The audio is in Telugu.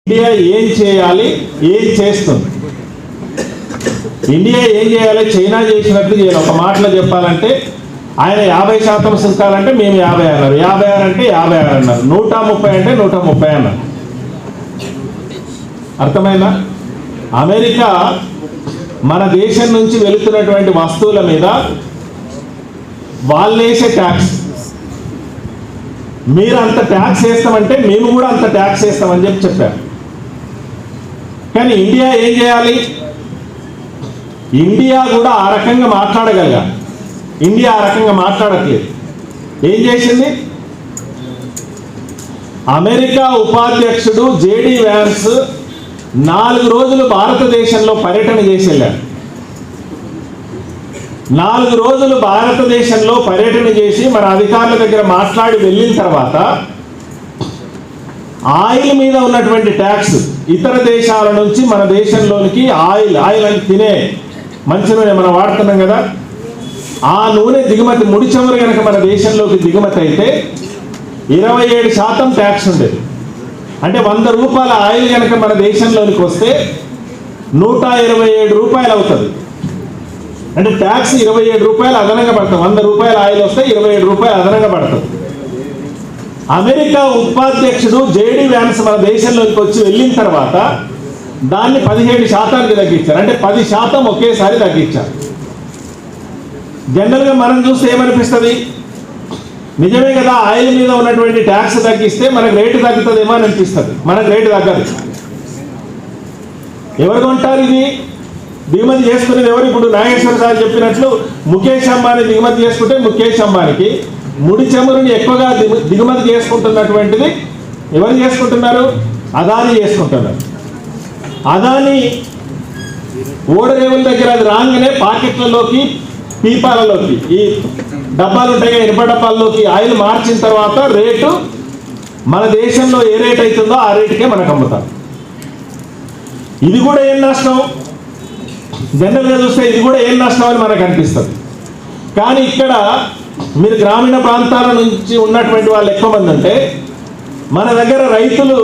ఇండియా ఏం చేయాలి, ఏం చేస్తుంది? ఇండియా ఏం చేయాలి? చైనా చేసినట్లు చేయాలి. ఒక మాటలో చెప్పాలంటే ఆయన 50% సుంకాలంటే మేము 50 అన్నారు, 56 అంటే 56 అన్నారు, 130 అంటే 130 అన్నారు. అర్థమైందా? అమెరికా మన దేశం నుంచి వెళుతున్నటువంటి వస్తువుల మీద వాళ్ళేసే ట్యాక్స్, మీరు అంత ట్యాక్స్ వేస్తామంటే మేము కూడా అంత ట్యాక్స్ వేస్తామని చెప్పారు. కానీ ఇండియా ఏం చేయాలి? ఇండియా కూడా ఆ రకంగా మాట్లాడగలగాలి. ఇండియా ఆ రకంగా మాట్లాడట్లేదు. ఏం చేసింది? అమెరికా ఉపాధ్యక్షుడు జేడీ వ్యాన్స్ 4 రోజులు భారతదేశంలో పర్యటన చేసి వెళ్ళారు. 4 రోజులు భారతదేశంలో పర్యటన చేసి మన అధికారుల దగ్గర మాట్లాడి వెళ్ళిన తర్వాత ఆయిల్ మీద ఉన్నటువంటి ట్యాక్స్, ఇతర దేశాల నుంచి మన దేశంలోనికి ఆయిల్ అంటే తినే మంచి నూనె మనం వాడుతున్నాం కదా, ఆ నూనె దిగుమతి, ముడి చమురు కనుక మన దేశంలోకి దిగుమతి అయితే 27% ట్యాక్స్ ఉండేది. అంటే 100 రూపాయల ఆయిల్ కనుక మన దేశంలోనికి వస్తే 127 రూపాయలు అవుతుంది. అంటే ట్యాక్స్ 27 రూపాయలు అదనంగా పడుతుంది. 100 రూపాయల ఆయిల్ వస్తే 27 రూపాయలు అదనంగా పడుతుంది. అమెరికా ఉపాధ్యక్షుడు జేడీ వ్యాన్స్ మన దేశంలోకి వచ్చి వెళ్ళిన తర్వాత దాన్ని 17% తగ్గించారు. అంటే 10% ఒకేసారి తగ్గించారు. జనరల్గా మనం చూస్తే ఏమనిపిస్తుంది? నిజమే కదా, ఆయిల్ మీద ఉన్నటువంటి ట్యాక్స్ తగ్గిస్తే మనకు రేటు తగ్గుతుందేమో అని అనిపిస్తుంది. మనకు రేటు తగ్గదు. ఎవరు కొంటారు? ఇది దిగుమతి చేసుకునేది ఎవరు? ఇప్పుడు నాగేశ్వర సార్ చెప్పినట్లు ముఖేష్ అంబానీ దిగుమతి చేసుకుంటే ముఖేష్ అంబానీకి ముడి చమురుని ఎక్కువగా దిగుమతి చేసుకుంటున్నటువంటిది ఎవరు చేసుకుంటున్నారు? అదానీ చేసుకుంటున్నారు. అదానీ ఓడరేవుల దగ్గర అది రాగానే పాకెట్లలోకి, పీపాలలోకి, ఈ డబ్బాలు ఉంటాయి కదా, ఇనుప డబ్బాల్లోకి ఆయిల్ మార్చిన తర్వాత రేటు మన దేశంలో ఏ రేట్ అవుతుందో ఆ రేటుకే మనకు అమ్ముతాం. ఇది కూడా ఏం నష్టం? జనరల్గా చూస్తే ఇది కూడా ఏం నష్టం అని మనకు అనిపిస్తుంది. కానీ ఇక్కడ మీరు గ్రామీణ ప్రాంతాల నుంచి ఉన్నటువంటి వాళ్ళు ఎక్కువ మంది ఉంటే మన దగ్గర రైతులు